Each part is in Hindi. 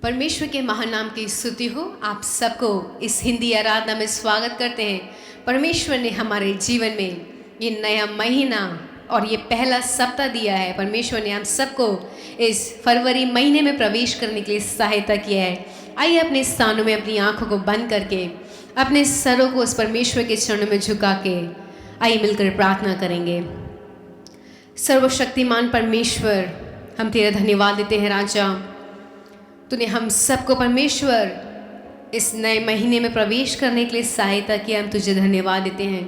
परमेश्वर के महान नाम की स्तुति हो। आप सबको इस हिंदी आराधना में स्वागत करते हैं। परमेश्वर ने हमारे जीवन में ये नया महीना और ये पहला सप्ताह दिया है। परमेश्वर ने हम सबको इस फरवरी महीने में प्रवेश करने के लिए सहायता किया है। आइए अपने स्थानों में अपनी आंखों को बंद करके अपने सरों को उस परमेश्वर के चरणों में झुका के आइए मिलकर प्रार्थना करेंगे। सर्वशक्तिमान परमेश्वर, हम तेरा धन्यवाद देते हैं राजा। तूने हम सबको परमेश्वर इस नए महीने में प्रवेश करने के लिए सहायता किया। हम तुझे धन्यवाद देते हैं।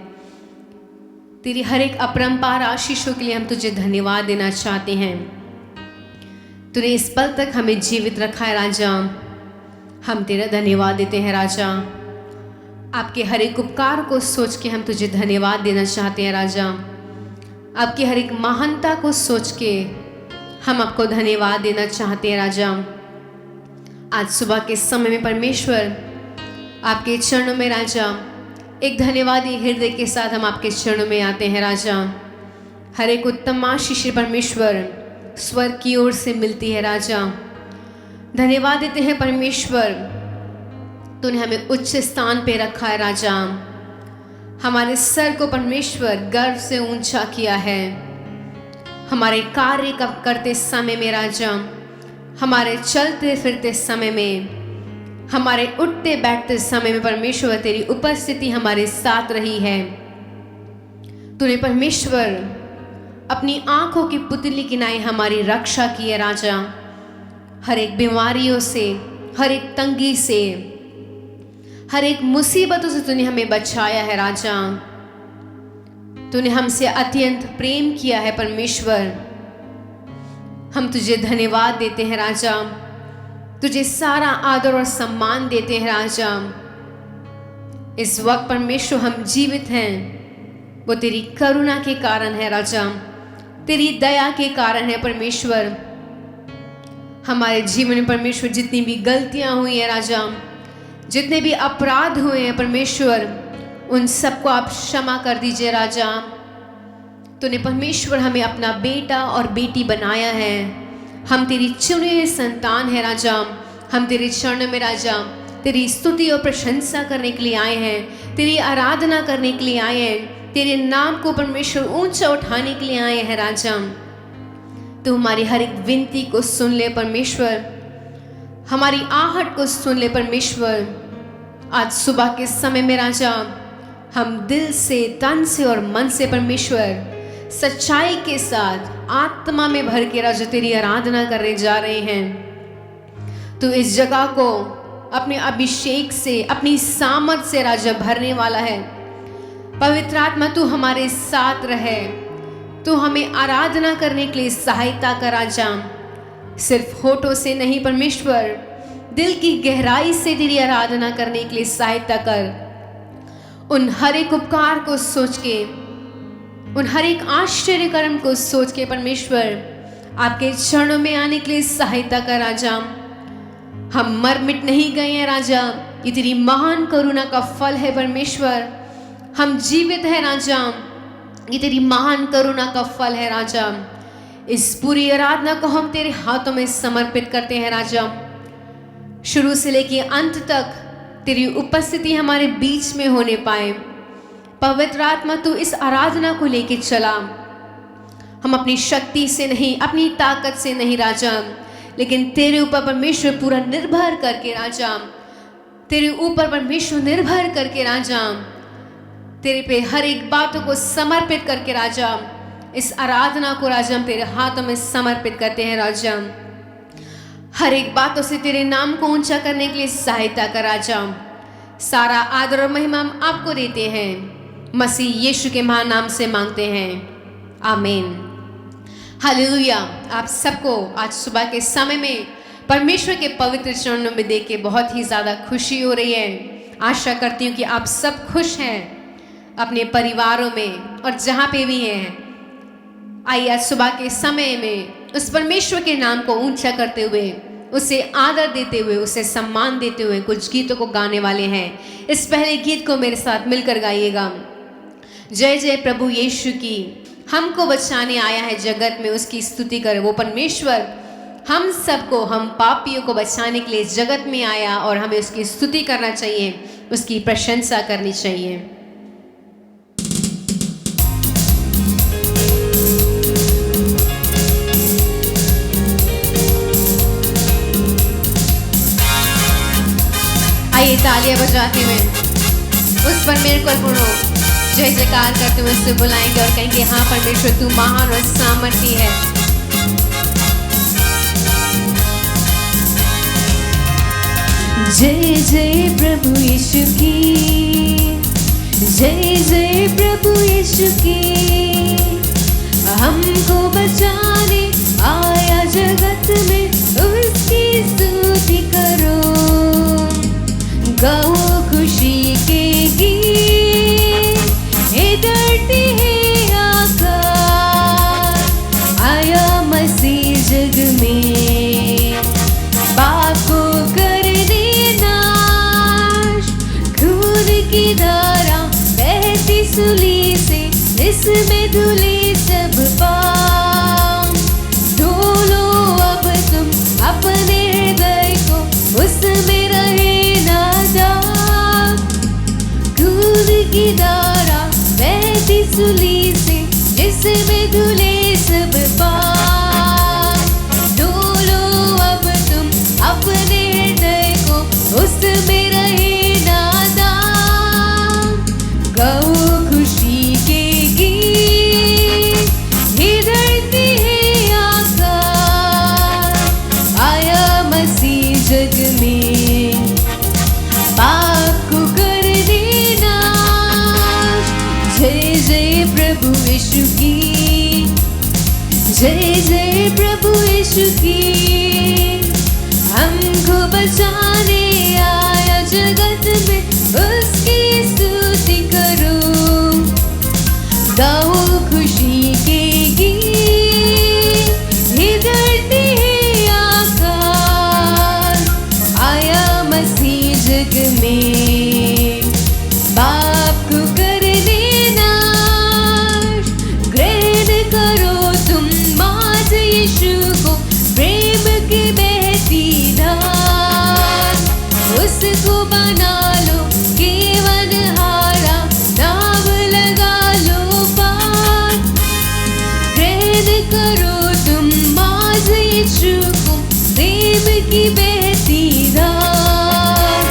तेरी हर एक अपरंपार आशीषों के लिए हम तुझे धन्यवाद देना चाहते हैं। तूने इस पल तक हमें जीवित रखा है राजा। हम तेरा धन्यवाद देते हैं राजा। आपके हर एक उपकार को सोच के हम तुझे धन्यवाद देना चाहते हैं राजा। आपकी हर एक महानता को सोच के हम आपको धन्यवाद देना चाहते हैं राजा। आज सुबह के समय में परमेश्वर आपके चरणों में राजा एक धन्यवादी हृदय के साथ हम आपके चरणों में आते हैं राजा। हर एक उत्तम आशीष परमेश्वर स्वर्ग की ओर से मिलती है राजा। धन्यवाद देते हैं परमेश्वर, तूने हमें उच्च स्थान पे रखा है राजा। हमारे सर को परमेश्वर गर्व से ऊंचा किया है। हमारे कार्य करते समय में राजा, हमारे चलते फिरते समय में, हमारे उठते बैठते समय में परमेश्वर तेरी उपस्थिति हमारे साथ रही है। तूने परमेश्वर अपनी आंखों की पुतली की नाई हमारी रक्षा की है राजा। हर एक बीमारियों से, हर एक तंगी से, हर एक मुसीबतों से तूने हमें बचाया है राजा। तूने हमसे अत्यंत प्रेम किया है परमेश्वर। हम तुझे धन्यवाद देते हैं राजा। तुझे सारा आदर और सम्मान देते हैं राजा। इस वक्त परमेश्वर हम जीवित हैं, वो तेरी करुणा के कारण है राजा, तेरी दया के कारण है परमेश्वर। हमारे जीवन में परमेश्वर जितनी भी गलतियां हुई हैं राजा, जितने भी अपराध हुए हैं परमेश्वर, उन सबको आप क्षमा कर दीजिए राजा। तूने परमेश्वर हमें अपना बेटा और बेटी बनाया है। हम तेरी चुने हुए संतान है राजा। हम तेरे चरणों में राजा तेरी स्तुति और प्रशंसा करने के लिए आए हैं, तेरी आराधना करने के लिए आए हैं, तेरे नाम को परमेश्वर ऊंचा उठाने के लिए आए हैं राजा। तू हमारी हर एक विनती को सुन ले परमेश्वर, हमारी आहट को सुन ले परमेश्वर। आज सुबह के समय में राजा हम दिल से, तन से और मन से परमेश्वर सच्चाई के साथ आत्मा में भर के राजा तेरी आराधना करने जा रहे हैं। तू इस जगह को अपने अभिषेक से, अपनी सामर्थ से राजा भरने वाला है। पवित्र आत्मा तू हमारे साथ रहे। तू हमें आराधना करने के लिए सहायता कर राजा। सिर्फ होठों से नहीं परमेश्वर, दिल की गहराई से तेरी आराधना करने के लिए सहायता कर। उन हर एक उपकार को सोच के, उन हर एक आश्चर्य कर्म को सोच के परमेश्वर आपके चरणों में आने के लिए सहायता कर राजा। हम मर मिट नहीं गए हैं राजा, ये तेरी महान करुणा का फल है परमेश्वर। हम जीवित हैं राजा, ये तेरी महान करुणा का फल है राजा। इस पूरी आराधना को हम तेरे हाथों में समर्पित करते हैं राजा। शुरू से लेके अंत तक तेरी उपस्थिति हमारे बीच में होने पाए। पवित्र आत्मा तू इस आराधना को लेके चला। हम अपनी शक्ति से नहीं, अपनी ताकत से नहीं राजा, लेकिन तेरे ऊपर परमेश्वर पूरा निर्भर करके राजा, तेरे ऊपर परमेश्वर निर्भर करके राजा, तेरे पे हर एक बातों को समर्पित करके राजा, इस आराधना को राजा हम तेरे हाथों में समर्पित करते हैं राजा। हर एक बातों से तेरे नाम को ऊंचा करने के लिए सहायता कर राजा। सारा आदर और महिमा हम आपको देते हैं, मसीह यीशु के महान नाम से मांगते हैं, आमीन। हालेलुया। आप सबको आज सुबह के समय में परमेश्वर के पवित्र चरणों में देख के बहुत ही ज़्यादा खुशी हो रही है। आशा करती हूँ कि आप सब खुश हैं अपने परिवारों में और जहाँ पे भी हैं। आइए आज सुबह के समय में उस परमेश्वर के नाम को ऊंचा करते हुए, उसे आदर देते हुए, उसे सम्मान देते हुए कुछ गीतों को गाने वाले हैं। इस पहले गीत को मेरे साथ मिलकर गाइएगा। जय जय प्रभु यीशु की, हमको बचाने आया है जगत में, उसकी स्तुति करे वो परमेश्वर हम सबको, हम पापियों को बचाने के लिए जगत में आया और हमें उसकी स्तुति करना चाहिए, उसकी प्रशंसा करनी चाहिए। आइए तालियां बजाते हुए उस परमेश्वर को जय जयकार करते हुए उससे बुलाएंगे और कहेंगे, हाँ परमेश्वर तू महान और सामर्थी है। जय जय प्रभु यीशु की, जय जय प्रभु यीशु की। हमको बचाने आया जगत में, उसकी स्तुति करो, गाओ खुशी के गीत। हे धरती है आकाश, आया मसीह जग में, पाप को करने नाश। खून की धारा बहती सूली से, इसमें धुले सब पाप। धो अब तुम अपने हृदय को, उसमें रहे ना दाग। खून की धारा बहती सूली से, जिसमें धुले सब पाप। धो अब तुम अपने हृदय को, उसमें रहे ना दाग। गाओ खुशी के गीत। हे धरती है आकाश, आया मसीह जग में, पाप को करने नाश। जय जय प्रभु यीशु की, जय जय प्रभु यीशु की। हमको बचाने आया जगत में, उसकी स्तुति करो, गाओ खुशी के गीत। हे धरती है आकाश, आया मसीह जग में, पाप को करने नाश। ग्रहण करो तुम मात यीशु को, प्रेम की बहती धार। उसको बना लो केवल हारा, नाम लगा लो पार। ग्रहण करो तुम मात यीशु को, प्रेम की बहती धार।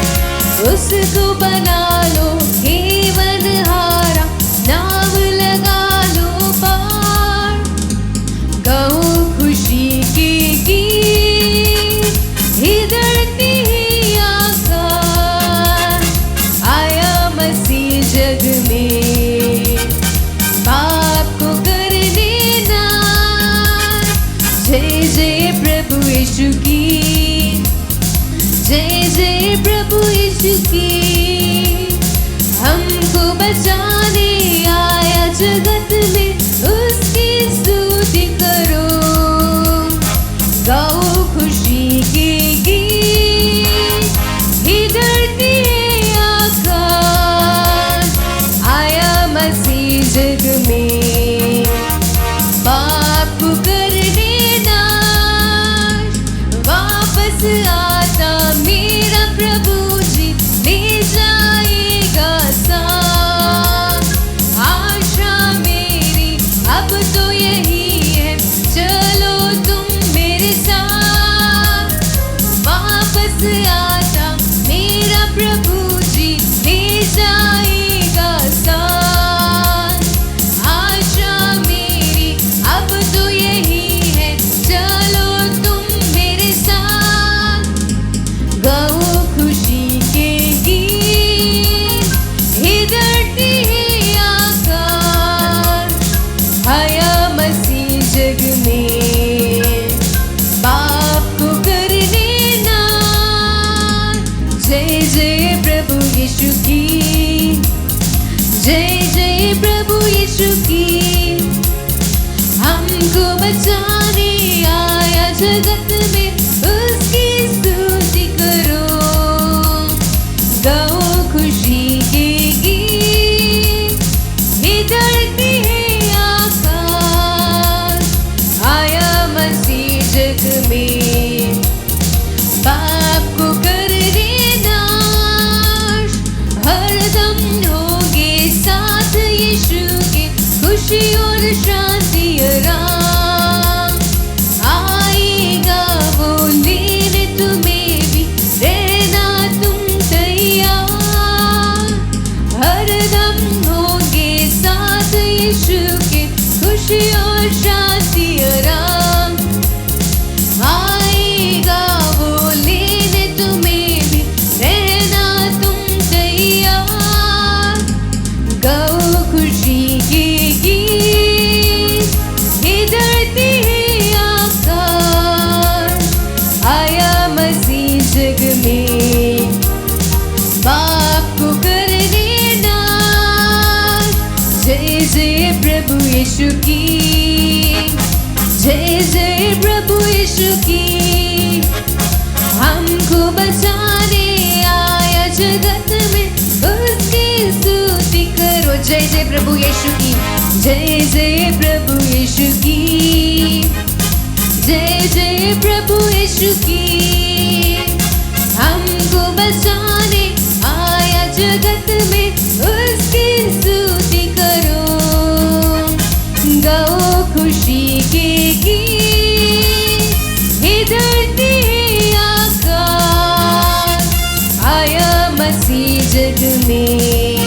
उसको बना लो केवल हारा, नाम लगा लो पार। गाओ खुशी के गीत। हे धरती है आकाश, आया मसीह जग में, पाप को करने नाश। जय जय प्रभु यीशु की, जय जय प्रभु यीशु की। हमको बचाने आया जगत में, उसकी स्तुति करो, गाओ खुशी के गीत। हे धरती है आकाश, आया मसीह जग में, पाप को करने नाश। वापस आता मेरा प्रभु जी, ले जाएगा साथ। आशा मेरी अब तो यही है, चलो तुम मेरे साथ। वापस आता मेरा प्रभु जी, ले जाएगा साथ। आशा मेरी अब तो यही है, चलो तुम मेरे साथ। गाओ खुशी के गीत। हे धरती है आकाश, आया मसीह जग में, पाप को करने नाश। जय जय प्रभु यीशु की, जय जय प्रभु यीशु की। हमको बचाने आया जगत में, उसकी स्तुति करो, गाओ खुशी के गीत। हे धरती है आकाश, आया मसीह जग में, यीशु की, जय जय प्रभु यीशु की। हमको बचाने आया जगत में, उसकी स्तुति करो। जय जय प्रभु यीशु की, जय जय प्रभु यीशु की, जय जय प्रभु यीशु की। हमको बचाने आया जगत में, उसकी स्तुति करो। गाओ खुशी के गीत, हे धरती आकाश, आया मसीह जग में,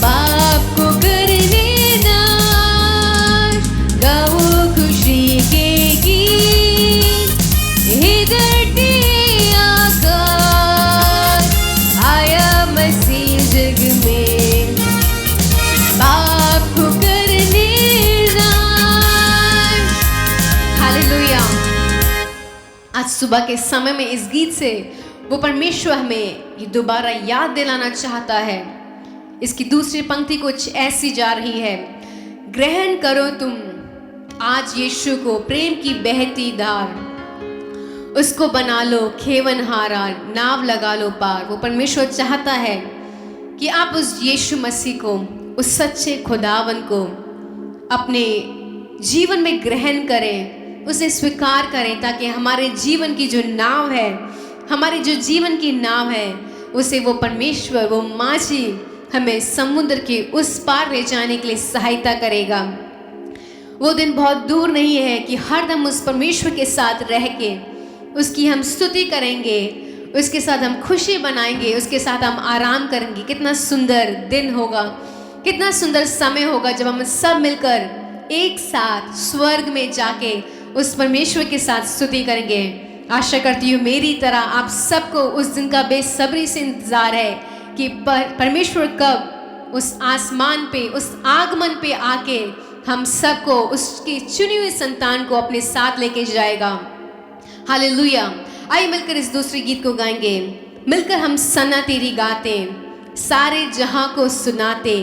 पाप को करने नाश। गाओ खुशी के गीत, हे धरती आकाश, आया मसीह जग में, पाप को करने नाश। हालेलुया। आज सुबह के समय में इस गीत से वो परमेश्वर हमें ये दोबारा याद दिलाना चाहता है। इसकी दूसरी पंक्ति कुछ ऐसी जा रही है, ग्रहण करो तुम आज यीशु को, प्रेम की बहती धार, उसको बना लो खेवनहारा, नाव लगा लो पार। वो परमेश्वर चाहता है कि आप उस यीशु मसीह को, उस सच्चे खुदावन को अपने जीवन में ग्रहण करें, उसे स्वीकार करें, ताकि हमारे जीवन की जो नाव है, हमारे जो जीवन की नाव है, उसे वो परमेश्वर, वो माझी हमें समुद्र के उस पार ले जाने के लिए सहायता करेगा। वो दिन बहुत दूर नहीं है कि हरदम उस परमेश्वर के साथ रह के उसकी हम स्तुति करेंगे, उसके साथ हम खुशी बनाएंगे, उसके साथ हम आराम करेंगे। कितना सुंदर दिन होगा, कितना सुंदर समय होगा जब हम सब मिलकर एक साथ स्वर्ग में जाके उस परमेश्वर के साथ स्तुति करेंगे। आशा करती हूँ मेरी तरह आप सबको उस दिन का बेसब्री से इंतजार है कि परमेश्वर कब उस आसमान पे, उस आगमन पे आके हम सबको, उसकी चुनी हुई संतान को अपने साथ लेके जाएगा। हालेलुया। आइए मिलकर इस दूसरे गीत को गाएंगे। मिलकर हम सना तेरी गाते, सारे जहां को सुनाते,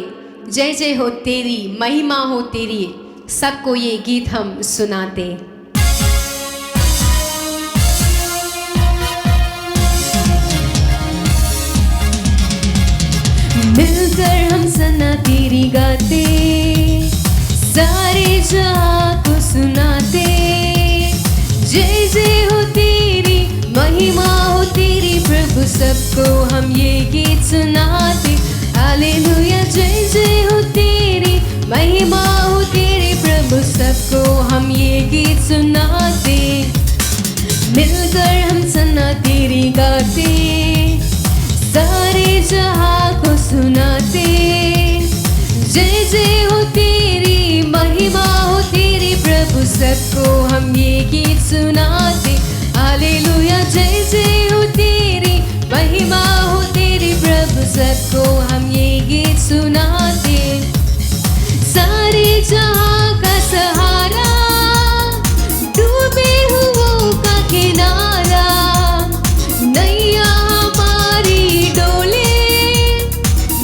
जय जय हो तेरी, महिमा हो तेरी, सबको ये गीत हम सुनाते। मिलकर हम सना तेरी गाते, सारे जहां को सुनाते, जय जय हो तेरी, महिमा हो तेरी, प्रभु सबको हम ये गीत सुनाते। हालेलुया। जय जय हो तेरी, महिमा हो तेरी, प्रभु सबको हम ये गीत सुनाते। मिलकर हम सना तेरी गाते, सारे जहां को सुनाते, जय जय हो तेरी, महिमा हो तेरी, प्रभु सबको हम ये गीत सुनाते। हालेलुया। जय जय हो तेरी, महिमा हो तेरी, प्रभु सबको हम ये गीत सुनाते। सारे जहां का सहारा, डूबे हुओं का किनारा, नैया हमारी डोले,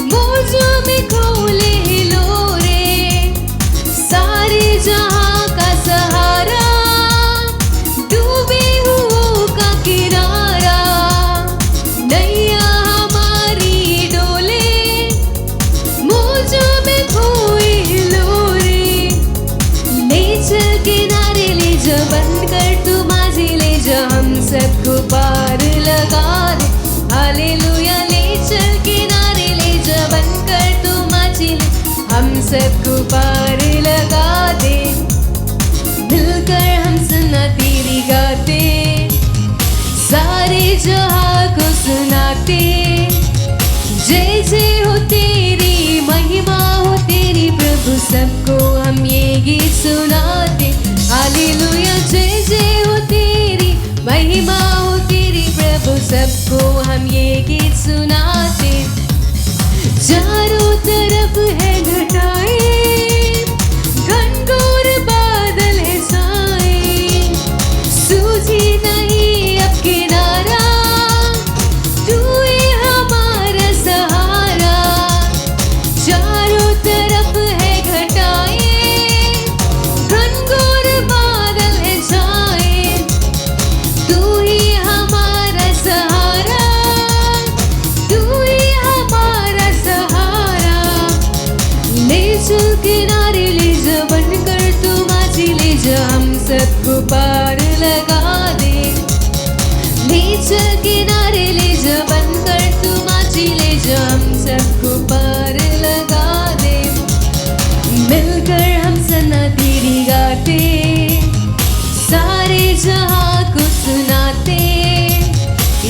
मौजों में खोले हिलोरे। सारे जहां का सहारा, डूबे हुओं का किनारा, नैया हमारी डोले, मौजों में खोए हिलोरे। ले चल किनारे ले जा, बन कर तू माझी ले जा, हम सबको पार लगा दे। हालेलुया। ले चल किनारे ले जा, बन कर तू माझी ले, हम सबको पार लगा दे। मिलकर हम सना तेरी गाते, सारे जहां को सुनाते, जय जय हो तेरी, महिमा हो तेरी, प्रभु सबको हम ये गीत सुनाते। हालेलुया। जय जय हो तेरी, महिमा हो तेरी, प्रभु सबको हम ये गीत सुनाते। चारों तरफ है घटाएं, घनघोर बादल है छाए, सूझी नहीं अब किनारा, तू ही हमारा सहारा। चारों तरफ है घटाएं, सबको पार लगा दे। ले चल किनारे ले जा, बनकर तू माझी ले जा, हम सबको पार लगा दे। मिलकर हम सना तेरी गाते, सारे जहां को सुनाते।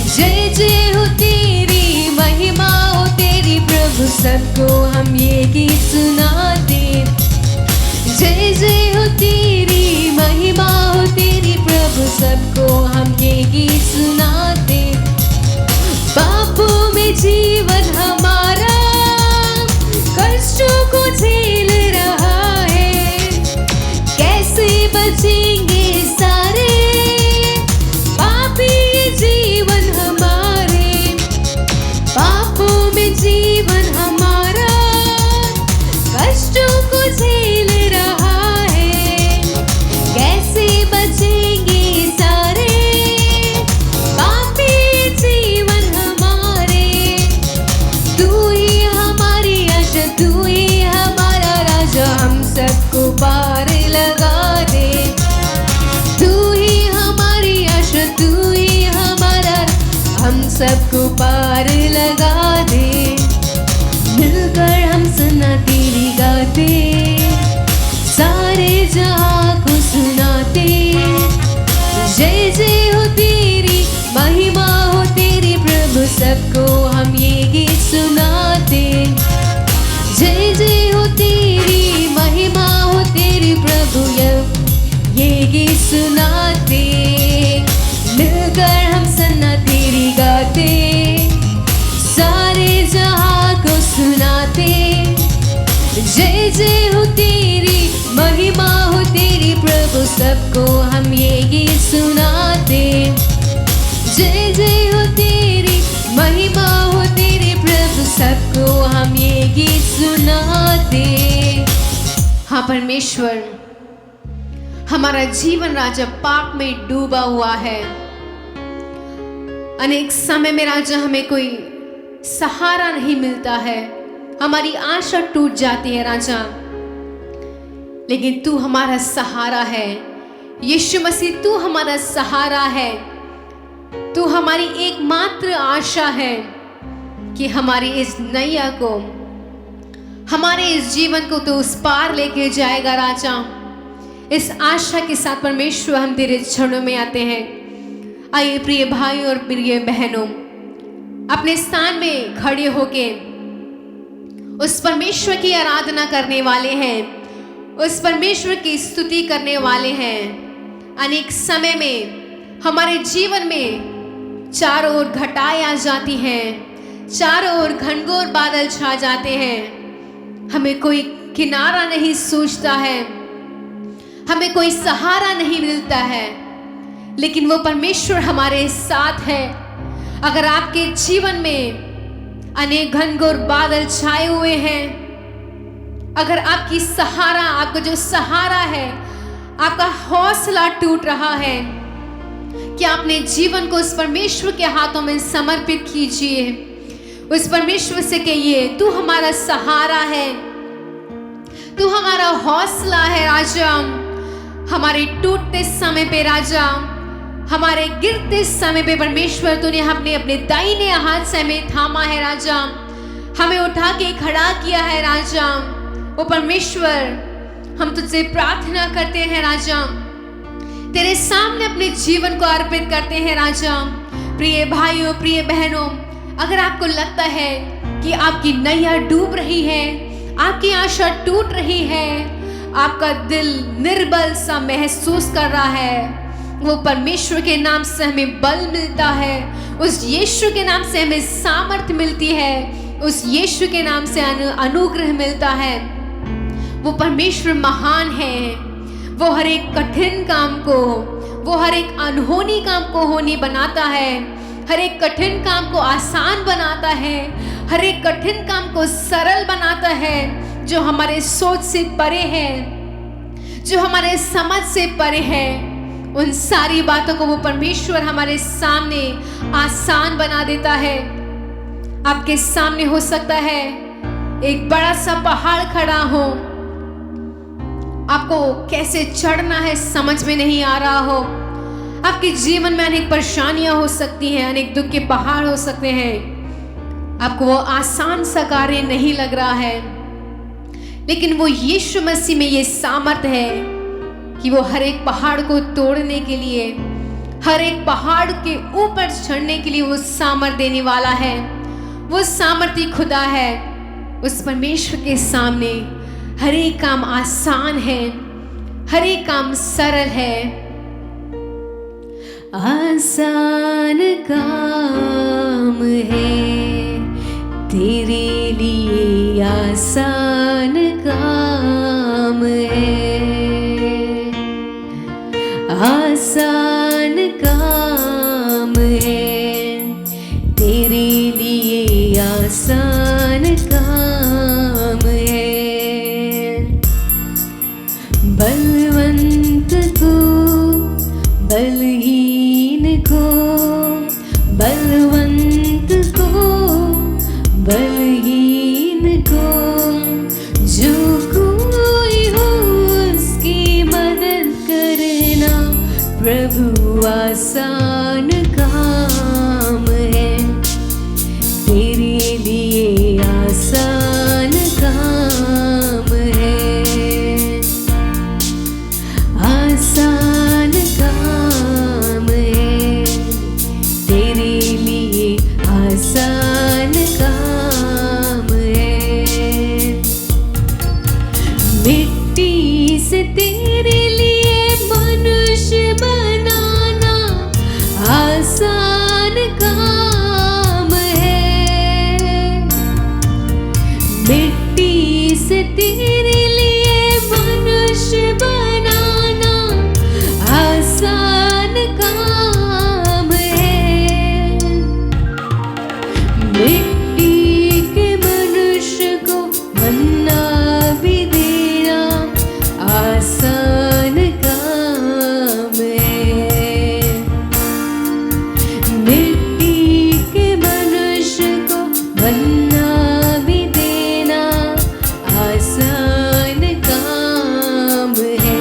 जय जय हो तेरी, महिमा हो तेरी प्रभु, सबको हम ये गीत सुनाते। जय जय हो तेरी, महिमा हो तेरी प्रभु, सबको हम ये गीत सुनाते। पापों में जीवन हमारा कष्टों को झेल रहा है, कैसे बचेंगे सारे पापी ये जीवन हमारे। पापों में जीवन हमारा कष्टों को झेल रहा है, कैसे बचेंगे सारे पापी ये जीवन हमारे। तू ही हमारी आशा, तू ही हमारा राजा, हम सबको पार लगा दे। तू ही हमारी आशा, तू ही हमारा, हम सबको पार लगा दे। मिलकर हम सना तेरी गाते, सारे जहां को सुनाते। जय जय हो तेरी, महिमा हो तेरी प्रभु, सबको हम ये गीत सुनाते। जय जय हो तेरी, महिमा हो तेरी प्रभु, ये गीत सुनाते। मिलकर हम सना तेरी गाते, सारे जहां को सुनाते। जय जय हो तेरी, महिमा हो तेरी प्रभु, सबको हम ये गीत सुनाते। जय जय हो तेरी, महिमा हो तेरी प्रभु, सबको हम ये गीत सुनाते। हाँ परमेश्वर, हमारा जीवन राजा पाप में डूबा हुआ है। अनेक समय में राजा हमें कोई सहारा नहीं मिलता है, हमारी आशा टूट जाती है राजा, लेकिन तू हमारा सहारा है। यीशु मसीह तू हमारा सहारा है, तू हमारी एकमात्र आशा है कि हमारी इस नैया को, हमारे इस जीवन को तू उस पार लेके जाएगा राजा। इस आशा के साथ परमेश्वर हम तेरे चरणों में आते हैं। आइए प्रिय भाई और प्रिय बहनों, अपने स्थान में खड़े होके उस परमेश्वर की आराधना करने वाले हैं, उस परमेश्वर की स्तुति करने वाले हैं। अनेक समय में हमारे जीवन में चारों ओर घटाएं आ जाती हैं, चारों ओर घनघोर बादल छा जाते हैं, हमें कोई किनारा नहीं सूझता है, हमें कोई सहारा नहीं मिलता है, लेकिन वो परमेश्वर हमारे साथ है। अगर आपके जीवन में अनेक घनघोर बादल छाए हुए हैं, अगर आपकी सहारा, आपका जो सहारा है, आपका हौसला टूट रहा है, क्या अपने जीवन को उस परमेश्वर के हाथों में समर्पित कीजिए। उस परमेश्वर से कहिए, तू हमारा सहारा है, तू हमारा हौसला है राजा। हमारे टूटते समय पे राजा, हमारे गिरते समय पे परमेश्वर तूने हमने अपने दाहिने हाथ से हमें थामा है राजा, हमें उठा के खड़ा किया है राजा। ओ परमेश्वर, हम तुझसे प्रार्थना करते हैं राजा, तेरे सामने अपने जीवन को अर्पित करते हैं राजा। प्रिय भाइयों, प्रिय बहनों, अगर आपको लगता है कि आपकी नैया डूब रही है, आपकी आशा टूट रही है, आपका दिल निर्बल सा महसूस कर रहा है, वो परमेश्वर के नाम से हमें बल मिलता है, उस यीशु के नाम से हमें सामर्थ्य मिलती है, उस यीशु के नाम से अनुग्रह मिलता है। वो परमेश्वर महान है, वो हर एक कठिन काम को, वो हर एक अनहोनी काम को होनी बनाता है, हर एक कठिन काम को आसान बनाता है, हर एक कठिन काम को सरल बनाता है। जो हमारे सोच से परे है, जो हमारे समझ से परे है, उन सारी बातों को वो परमेश्वर हमारे सामने आसान बना देता है। आपके सामने हो सकता है एक बड़ा सा पहाड़ खड़ा हो, आपको कैसे चढ़ना है समझ में नहीं आ रहा हो, आपके जीवन में अनेक परेशानियां हो सकती हैं, अनेक दुख के पहाड़ हो सकते हैं, आपको वो आसान सा कार्य नहीं लग रहा है, लेकिन वो यीशु मसीह में ये सामर्थ है कि वो हर एक पहाड़ को तोड़ने के लिए, हर एक पहाड़ के ऊपर चढ़ने के लिए वो सामर्थ देने वाला है। वो सामर्थी खुदा है। उस परमेश्वर के सामने हर एक काम आसान है, हर एक काम सरल है। आसान काम है तेरे लिए, आसान काम है, आसान काम है तेरे लिए, आसान काम है। बलवंत को, बलहीन को, बलवंत को, बलहीन को, जो कोई हो उसकी मदद करना प्रभु आसान काम है तेरे लिए, आसान काम है, आसान काम है तेरे लिए, आसान काम है। मिट्टी से तेरे लिए मनुष्य बनाना आसान काम है। मिट्टी से तेरे लिए मनुष्य बनाना आसान काम है। मिट्टी के मनुष्य को मन्ना भी देना आसान काम है। मिट्टी के मनुष्य को मन्ना भी देना आसान काम है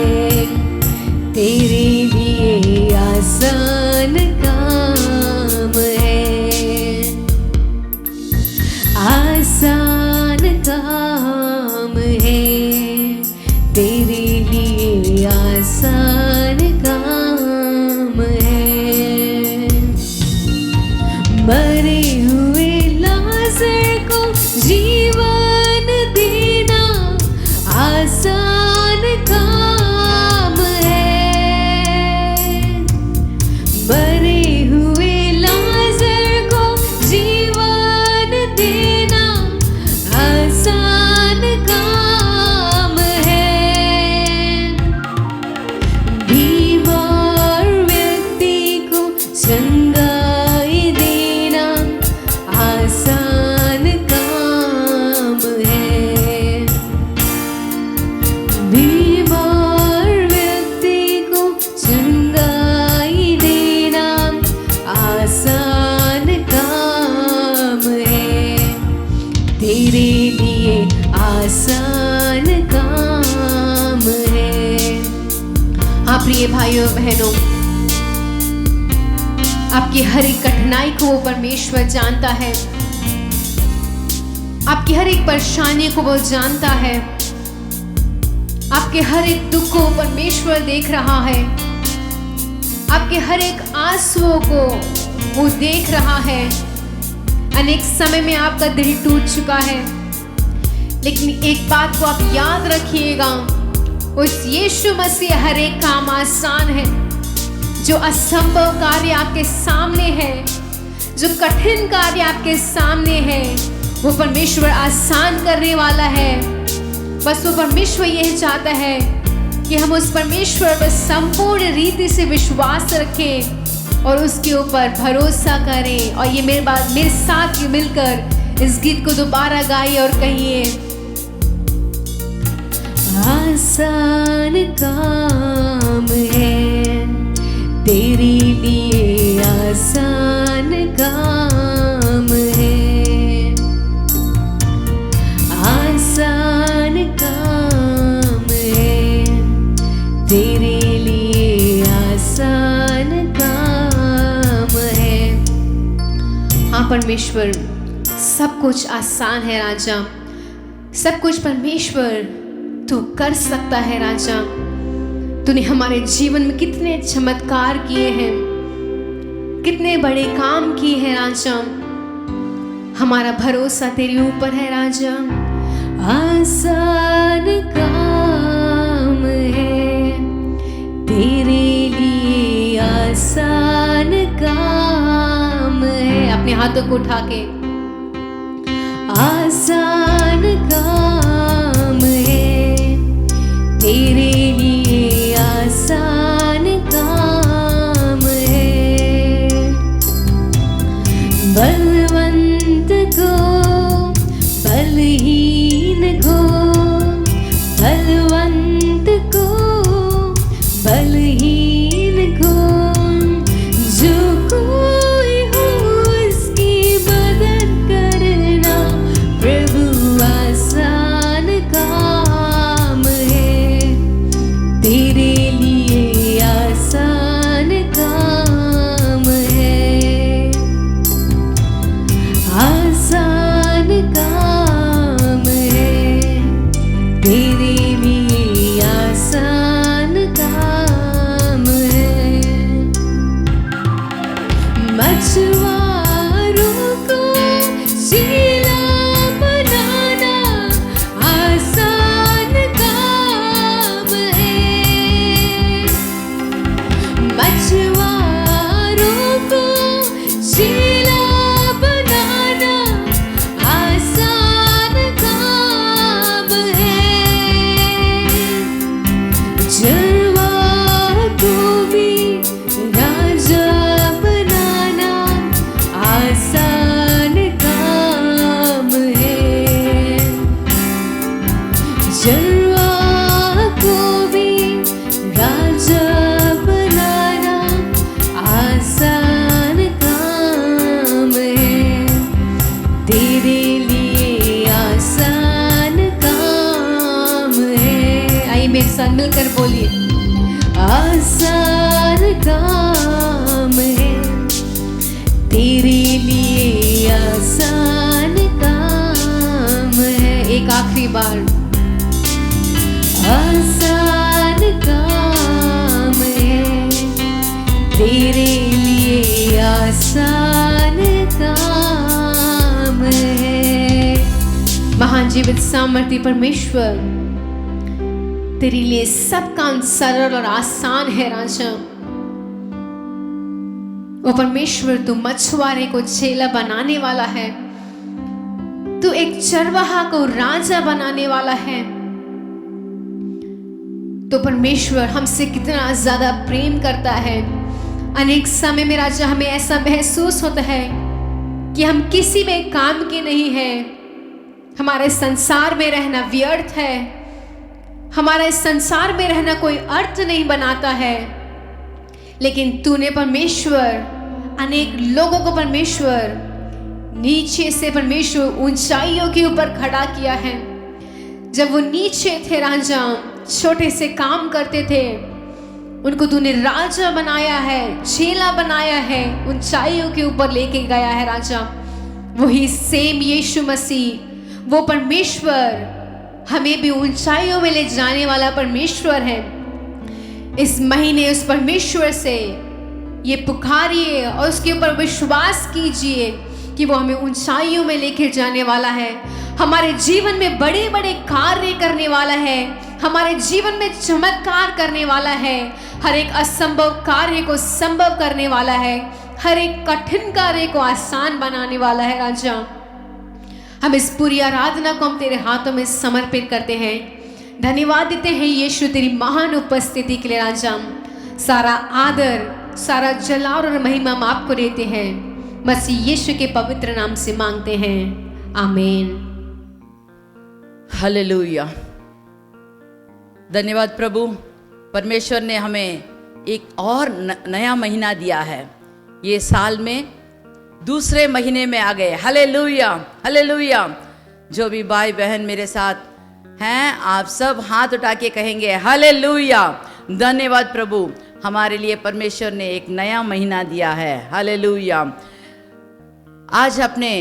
तेरे लिए, आसान काम है, आसान काम है तेरे लिए, आसान काम है। मरे हुए लाज़र को जीवन देना आसान काम है। मरे हुए लाज़र को जीवन देना आसान काम है। बीमार व्यक्ति को चंगाई देना आसान काम है। बीमार व्यक्ति को चंगाई देना आसान काम है तेरे लिए, आसान काम है। हाँ प्रिय भाइयों बहनों, आपकी हर एक कठिनाई को वो परमेश्वर जानता है, आपकी हर एक परेशानी को वो जानता है, आपके हर एक दुख को परमेश्वर देख रहा है, आपके हर एक आंसुओं को वो देख रहा है। अनेक समय में आपका दिल टूट चुका है, लेकिन एक बात को आप याद रखिएगा, उस यीशु मसीह हर एक काम आसान है। जो असंभव कार्य आपके सामने है, जो कठिन कार्य आपके सामने है, वो परमेश्वर आसान करने वाला है। बस वो परमेश्वर यह चाहता है कि हम उस परमेश्वर पर संपूर्ण रीति से विश्वास रखें और उसके ऊपर भरोसा करें। और ये मेरे साथ मिलकर इस गीत को दोबारा गाइए और कहिए, आसान काम है तेरे लिए, आसान काम है, आसान काम है परमेश्वर, सब कुछ आसान है राजा, सब कुछ परमेश्वर तू कर सकता है राजा। तूने हमारे जीवन में कितने चमत्कार किए हैं, कितने बड़े काम किए हैं राजा। हमारा भरोसा तेरे ऊपर है राजा। आसान काम है तेरे लिए, आसान काम है। अपने हाथों को उठा के, आसान काम है तेरे लिए, आसान काम है। बलवंत को, बलहीन को, बलवंत को, बलहीन को, जो कोई हो उसकी मदद करना प्रभु, आसान काम है तेरे लिए, आसान काम है। आसान काम है तेरे लिए, आसान काम है। मछुआरों को शीला बनाना आसान काम है। मछुआरों को शीला बनाना आसान काम है। जलवा को भी राजा बनाना आसान काम है। जलवा को भी राजा बनाना आसान काम है तेरे लिए, आसान काम है। आइए मेरे साथ मिलकर बोलिए, आसान काम है तेरे लिए, आसान काम है। एक आखिरी बार, आसान काम है तेरे लिए, आसान काम है। महान जीवित सामर्थ्य परमेश्वर, तेरे लिए सब काम सरल और आसान है राजा। ओ परमेश्वर, तू मछुआरे को चेला बनाने वाला है, तू एक चरवाहा को राजा बनाने वाला है। तो परमेश्वर हमसे कितना ज्यादा प्रेम करता है। अनेक समय में राजा हमें ऐसा महसूस होता है कि हम किसी में काम के नहीं हैं, हमारे संसार में रहना व्यर्थ है, हमारा इस संसार में रहना कोई अर्थ नहीं बनाता है। लेकिन तूने परमेश्वर अनेक लोगों को परमेश्वर नीचे से परमेश्वर ऊंचाइयों के ऊपर खड़ा किया है। जब वो नीचे थे राजा, छोटे से काम करते थे, उनको तूने राजा बनाया है, चेला बनाया है, ऊंचाइयों के ऊपर लेके गया है राजा। वही सेम यीशु मसीह, वो परमेश्वर हमें भी ऊंचाइयों में ले जाने वाला परमेश्वर है। इस महीने उस परमेश्वर से ये पुकारिए और उसके ऊपर विश्वास कीजिए कि वो हमें ऊंचाइयों में लेके जाने वाला है, हमारे जीवन में बड़े बड़े कार्य करने वाला है, हमारे जीवन में चमत्कार करने वाला है, हर एक असंभव कार्य को संभव करने वाला है, हर एक कठिन कार्य को आसान बनाने वाला है राजा। हम इस पूरी आराधना को हम तेरे हाथों में समर्पित करते हैं। धन्यवाद देते हैं यीशु तेरी महान उपस्थिति के लिए राजा। सारा आदर, सारा जलाल और महिमा हम आपको देते हैं, मसीह यीशु के पवित्र नाम से मांगते हैं, आमीन। हालेलुया। धन्यवाद प्रभु, परमेश्वर ने हमें एक और नया महीना दिया है। ये साल में दूसरे महीने में आ गए। Hallelujah, hallelujah. जो भी भाई बहन मेरे साथ हैं, आप सब हाथ उठा के कहेंगे हालेलुया। धन्यवाद प्रभु, हमारे लिए परमेश्वर ने एक नया महीना दिया है। हालेलुया। आज आपने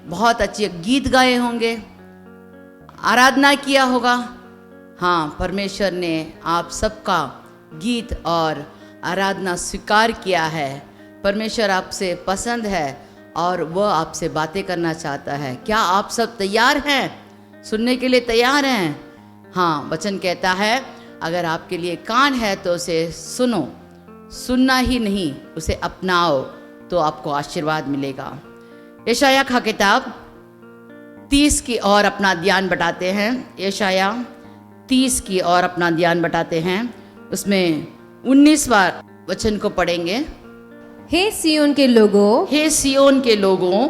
बहुत अच्छे गीत गाए होंगे, आराधना किया होगा। हाँ, परमेश्वर ने आप सबका गीत और आराधना स्वीकार किया है। परमेश्वर आपसे पसंद है और वह आपसे बातें करना चाहता है। क्या आप सब तैयार हैं? सुनने के लिए तैयार हैं? हाँ, वचन कहता है अगर आपके लिए कान है तो उसे सुनो, सुनना ही नहीं उसे अपनाओ तो आपको आशीर्वाद मिलेगा। यशाया का किताब 30 की ओर अपना ध्यान बटाते हैं। यशाया 30 की ओर अपना ध्यान बटाते हैं। उसमें 19वां वचन को पढ़ेंगे। हे सियोन के लोगों, हे सियोन के लोगों,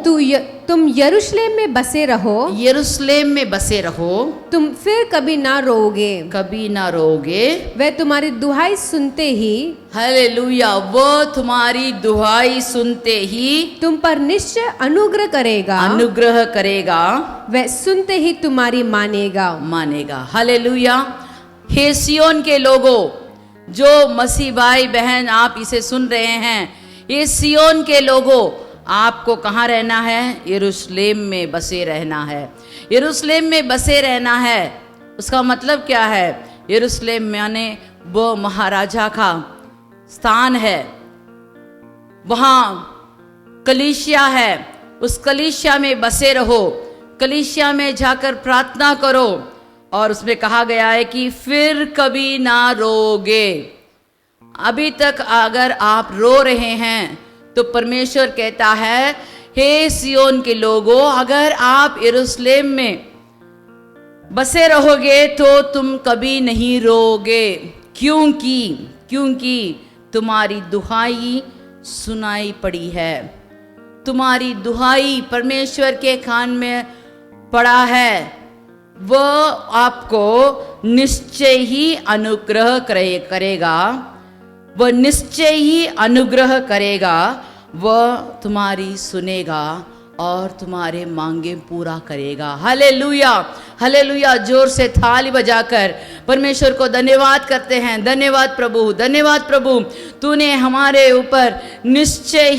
तुम यरूशलेम में बसे रहो, यरूशलेम में बसे रहो, तुम फिर कभी ना रोओगे, कभी ना रोओगे। वह तुम्हारी दुहाई सुनते ही, हालेलुया, वो तुम्हारी दुहाई सुनते ही तुम पर निश्चय अनुग्रह करेगा, अनुग्रह करेगा, वह सुनते ही तुम्हारी मानेगा, मानेगा। हालेलुया। हे सियोन के लोगों, जो मसीह भाई बहन आप इसे सुन रहे हैं, ये सियोन के लोगों, आपको कहाँ रहना है? यरूशलेम में बसे रहना है। यरूशलेम में बसे रहना है, उसका मतलब क्या है? यरूशलेम माने वो महाराजा का स्थान है, वहाँ कलीसिया है, उस कलीसिया में बसे रहो, कलीसिया में जाकर प्रार्थना करो। और उसमें कहा गया है कि फिर कभी ना रोगे। अभी तक अगर आप रो रहे हैं तो परमेश्वर कहता है, हे सियोन के लोगों, अगर आप यरूशलेम में बसे रहोगे तो तुम कभी नहीं रोगे। क्योंकि तुम्हारी दुहाई सुनाई पड़ी है। तुम्हारी दुहाई परमेश्वर के कान में पड़ा है। वह आपको निश्चय ही अनुग्रह करेगा, वह निश्चय ही अनुग्रह करेगा, वह तुम्हारी सुनेगा और तुम्हारे मांगे पूरा करेगा। Hallelujah, hallelujah. जोर से थाली बजाकर परमेश्वर को धन्यवाद करते हैं। धन्यवाद प्रभु, धन्यवाद प्रभु, तूने हमारे ऊपर निश्चय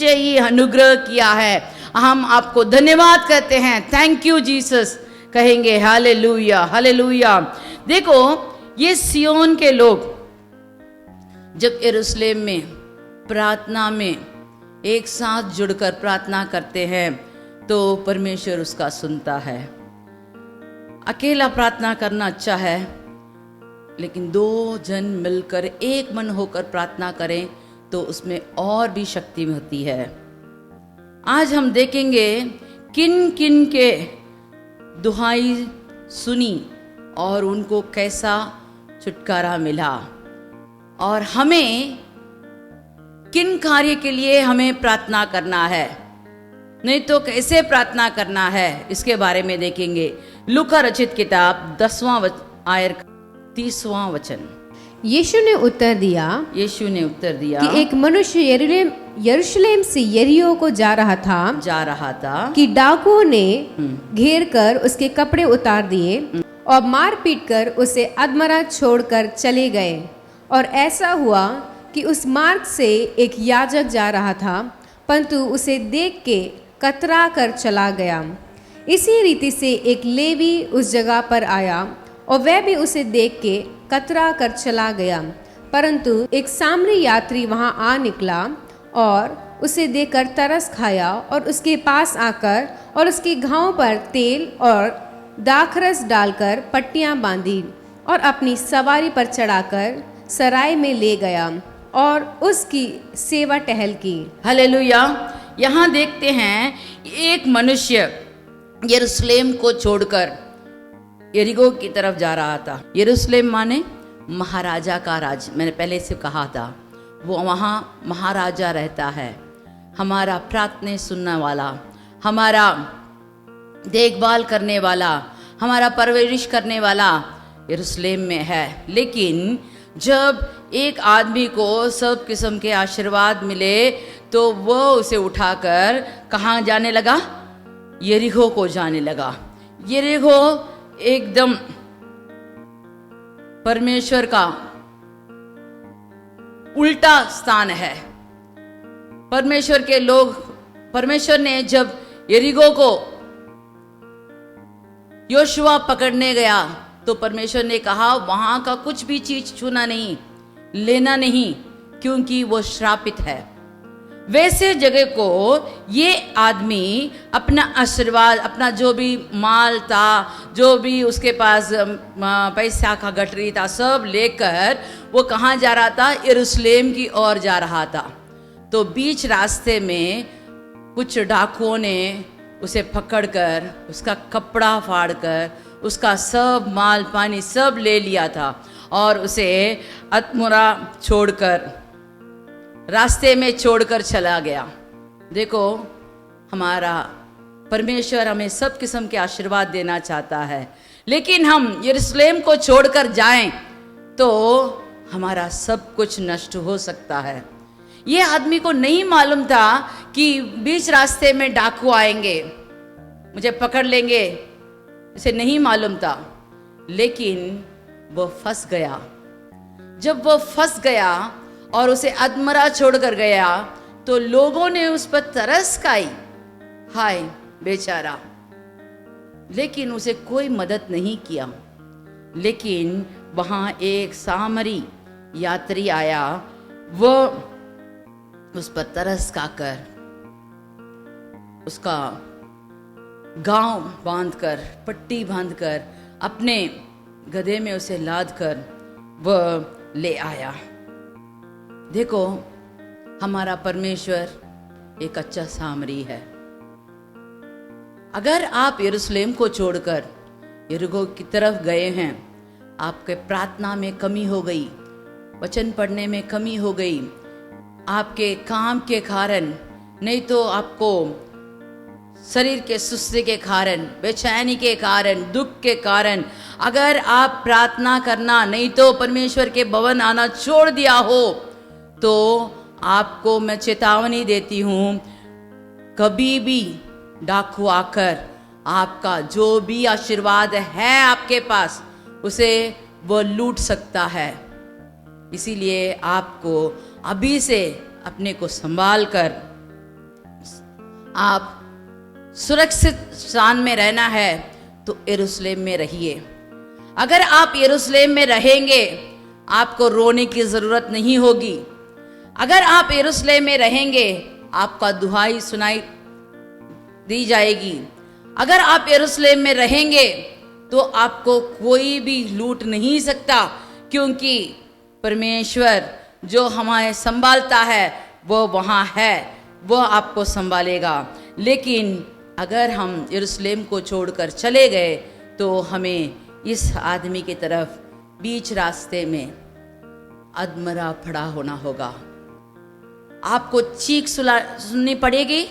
ही अनुग्रह किया है। हम आपको धन्यवाद करते हैं। थैंक यू जीसस कहेंगे। Hallelujah, hallelujah. देखो, ये सियोन के लोग जब यरूशलेम में प्रार्थना में एक साथ जुड़कर प्रार्थना करते हैं तो परमेश्वर उसका सुनता है। अकेला प्रार्थना करना अच्छा है, लेकिन 2 जन मिलकर एक मन होकर प्रार्थना करें तो उसमें और भी शक्ति होती है। आज हम देखेंगे किन किन के दुहाई सुनी और उनको कैसा छुटकारा मिला, और हमें किन कार्य के लिए हमें प्रार्थना करना है, नहीं तो कैसे प्रार्थना करना है, इसके बारे में देखेंगे। लूका रचित किताब 10वां आयर 30वां वचन। यीशु ने उत्तर दिया कि एक मनुष्य यरूशलेम से यरीहो को जा रहा था कि डाकुओं ने घेर कर उसके कपड़े उतार दिए और मार पीट कर उसे अधमरा छोड़कर चले गए। और ऐसा हुआ कि उस मार्ग से एक याजक जा रहा था, परंतु उसे देख के कतरा कर चला गया। इसी रीति से एक लेवी उस जगह पर आया और वह भी उसे देख के कतरा कर चला गया। परंतु एक सामरी यात्री वहां आ निकला और उसे देखकर तरस खाया और उसके पास आकर और उसके घावों पर तेल और दाखरस डालकर पट्टियां बांधी और अपनी सवारी पर चढ़ाकर सराय में ले गया और उसकी सेवा टहल की। हालेलुया। यहाँ देखते हैं एक मनुष्य यरूशलेम को छोड़कर यरीहो की तरफ जा रहा था। यरूशलेम माने महाराजा का राज, मैंने पहले से कहा था, वो वहाँ महाराजा रहता है। हमारा प्रार्थना सुनने वाला, हमारा देखभाल करने वाला, हमारा परवरिश करने वाला यरूशलेम में है। लेकिन जब एक आदमी को सब किस्म के आशीर्वाद मिले तो वो उसे उठाकर कहाँ जाने लगा? यरीहो को जाने लगा। यरीहो एकदम परमेश्वर का उल्टा स्थान है। परमेश्वर के लोग परमेश्वर ने जब यरीहो को योशुआ पकड़ने गया तो परमेश्वर ने कहा वहां का कुछ भी चीज छूना नहीं, लेना नहीं, क्योंकि वो श्रापित है। वैसे जगह को ये आदमी अपना आशीर्वाद, अपना जो भी माल था, जो भी उसके पास पैसा का गठरी था, सब लेकर वो कहाँ जा रहा था? यरूशलेम की ओर जा रहा था। तो बीच रास्ते में कुछ डाकुओं ने उसे पकड़कर उसका कपड़ा फाड़कर उसका सब माल पानी सब ले लिया था और उसे अतमुरा छोड़कर रास्ते में छोड़कर चला गया। देखो, हमारा परमेश्वर हमें सब किस्म के आशीर्वाद देना चाहता है, लेकिन हम यरूशलेम को छोड़कर जाएं तो हमारा सब कुछ नष्ट हो सकता है। ये आदमी को नहीं मालूम था कि बीच रास्ते में डाकू आएंगे, मुझे पकड़ लेंगे, इसे नहीं मालूम था, लेकिन वो फंस गया। जब वो फंस गया और उसे अधमरा छोड़कर गया तो लोगों ने उस पर तरस खाई, हाय बेचारा, लेकिन उसे कोई मदद नहीं किया। लेकिन वहां एक सामरी यात्री आया, वो उस पर तरस खाकर उसका गांव बांधकर, पट्टी बांधकर, अपने गधे में उसे लादकर वह ले आया। देखो, हमारा परमेश्वर एक अच्छा सामरी है। अगर आप यरूशलेम को छोड़कर यरीहो की तरफ गए हैं, आपके प्रार्थना में कमी हो गई, वचन पढ़ने में कमी हो गई, आपके काम के कारण, नहीं तो आपको शरीर के सुस्ती के कारण, बेचैनी के कारण, दुख के कारण, अगर आप प्रार्थना करना नहीं तो परमेश्वर के भवन आना छोड़ दिया हो, तो आपको मैं चेतावनी देती हूं, कभी भी डाकू आकर आपका जो भी आशीर्वाद है आपके पास, उसे वो लूट सकता है। इसीलिए आपको अभी से अपने को संभाल कर आप सुरक्षित स्थान में रहना है तो यरूशलेम में रहिए। अगर आप यरूशलेम में रहेंगे, आपको रोने की जरूरत नहीं होगी। अगर आप यरूशलेम में रहेंगे, आपका दुहाई सुनाई दी जाएगी। अगर आप यरूशलेम में रहेंगे तो आपको कोई भी लूट नहीं सकता, क्योंकि परमेश्वर जो हमें संभालता है वो वहाँ है, वो आपको संभालेगा। लेकिन अगर हम यरूशलेम को छोड़कर चले गए तो हमें इस आदमी की तरफ बीच रास्ते में अधमरा पड़ा होना होगा। आपको चीख सुननी पड़ेगी।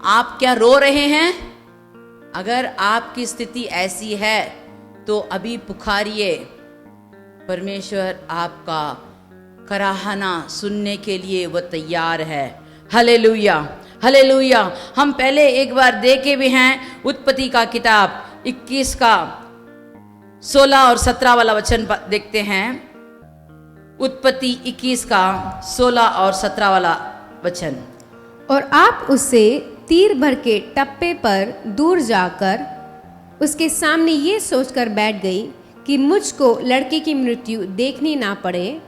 आप क्या रो रहे हैं? अगर आपकी स्थिति ऐसी है तो अभी पुकारिए, परमेश्वर आपका कराहना सुनने के लिए वो तैयार है। Hallelujah, hallelujah. हम पहले एक बार देखे भी हैं, उत्पत्ति का किताब 21 का 16 और 17 वाला वचन देखते हैं। उत्पत्ति 21 का 16 और 17 वाला वचन। और आप उससे तीर भर के टप्पे पर दूर जाकर उसके सामने ये सोचकर बैठ गई कि मुझको लड़के की मृत्यु देखनी ना पड़े।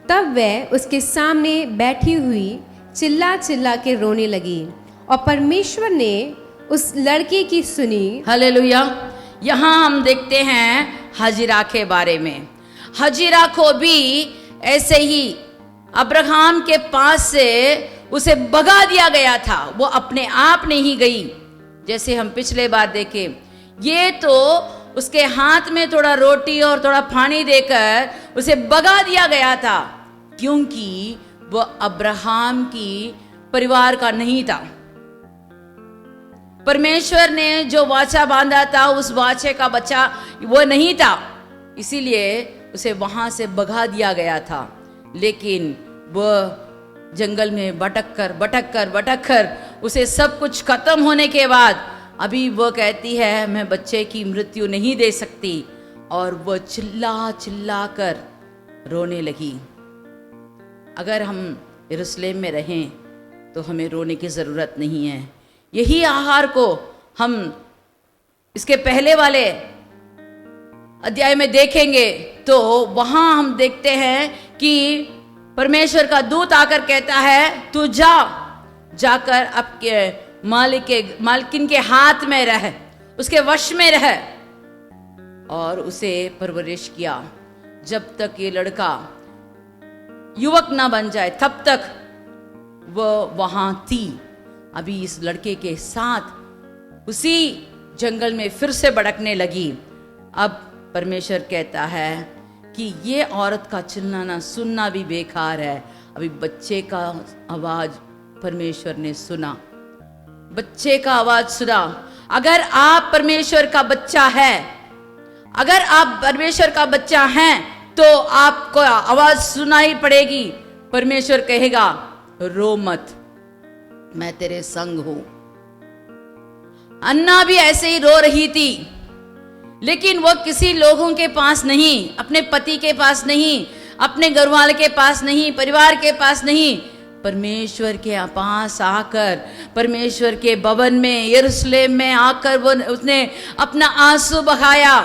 तब वह उसके सामने बैठी हुई चिल्ला चिल्ला के रोने लगी और परमेश्वर ने उस लड़के की सुनी। हालेलुया। यहाँ हम देखते हैं हजीरा के बारे में। हजीरा को भी ऐसे ही अब्राहम के पास से उसे भगा दिया गया था, वो अपने आप नहीं गई। जैसे हम पिछले बार देखे, ये तो उसके हाथ में थोड़ा रोटी और थोड़ा पानी देकर उसे भगा दिया गया था, क्योंकि वो अब्राहम की परिवार का नहीं था। परमेश्वर ने जो वाचा बांधा था, उस वाचे का बच्चा वो नहीं था, इसीलिए उसे वहां से भगा दिया गया था। लेकिन वह जंगल में भटक कर उसे सब कुछ खत्म होने के बाद अभी वो कहती है मैं बच्चे की मृत्यु नहीं दे सकती, और वो चिल्ला चिल्ला कर रोने लगी। अगर हम यरूशलेम में रहें तो हमें रोने की ज़रूरत नहीं है। यही आहार को हम इसके पहले वाले अध्याय में देखेंगे तो वहां हम देखते हैं कि परमेश्वर का दूत आकर कहता है तू जाकर आपके मालकिन के हाथ में रह, उसके वश में रह, और उसे परवरिश किया जब तक ये लड़का युवक ना बन जाए, तब तक वो वहां थी। अभी इस लड़के के साथ उसी जंगल में फिर से भड़कने लगी। अब परमेश्वर कहता है कि ये औरत का चिल्लाना सुनना भी बेकार है। अभी बच्चे का आवाज परमेश्वर ने सुना, बच्चे का आवाज सुना। अगर आप परमेश्वर का बच्चा है, अगर आप परमेश्वर का बच्चा हैं तो आपको आवाज सुनाई पड़ेगी। परमेश्वर कहेगा रो मत, मैं तेरे संग हूं। अन्ना भी ऐसे ही रो रही थी, लेकिन वो किसी लोगों के पास नहीं, अपने पति के पास नहीं, अपने घरवाले के पास नहीं, परिवार के पास नहीं, परमेश्वर के पास आकर, परमेश्वर के भवन में यरूशलेम में आकर वो उसने अपना आंसू बहाया,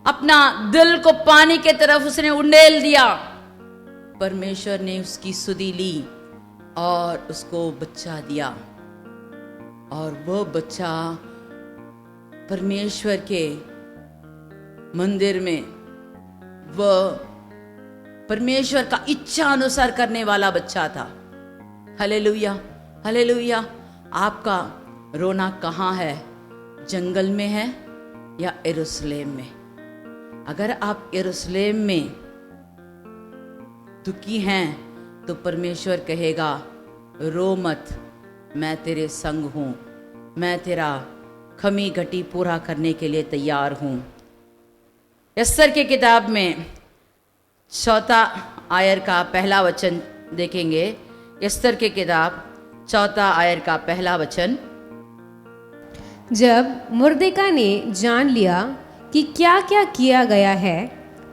अपना दिल को पानी के तरफ उसने उंडेल दिया। परमेश्वर ने उसकी सुधि ली और उसको बच्चा दिया, और वो बच्चा परमेश्वर के मंदिर में वह परमेश्वर का इच्छा अनुसार करने वाला बच्चा था। Hallelujah, hallelujah. आपका रोना कहाँ है? जंगल में है या यरूशलेम में? अगर आप यरूशलेम में दुखी हैं तो परमेश्वर कहेगा रो मत, मैं तेरे संग हूं, मैं तेरा कमी घटी पूरा करने के लिए तैयार हूं। एस्तर की किताब में 4 आयर का पहला वचन देखेंगे। एस्तर की किताब 4 आयर का पहला वचन। जब मुर्देका ने जान लिया कि क्या क्या किया गया है,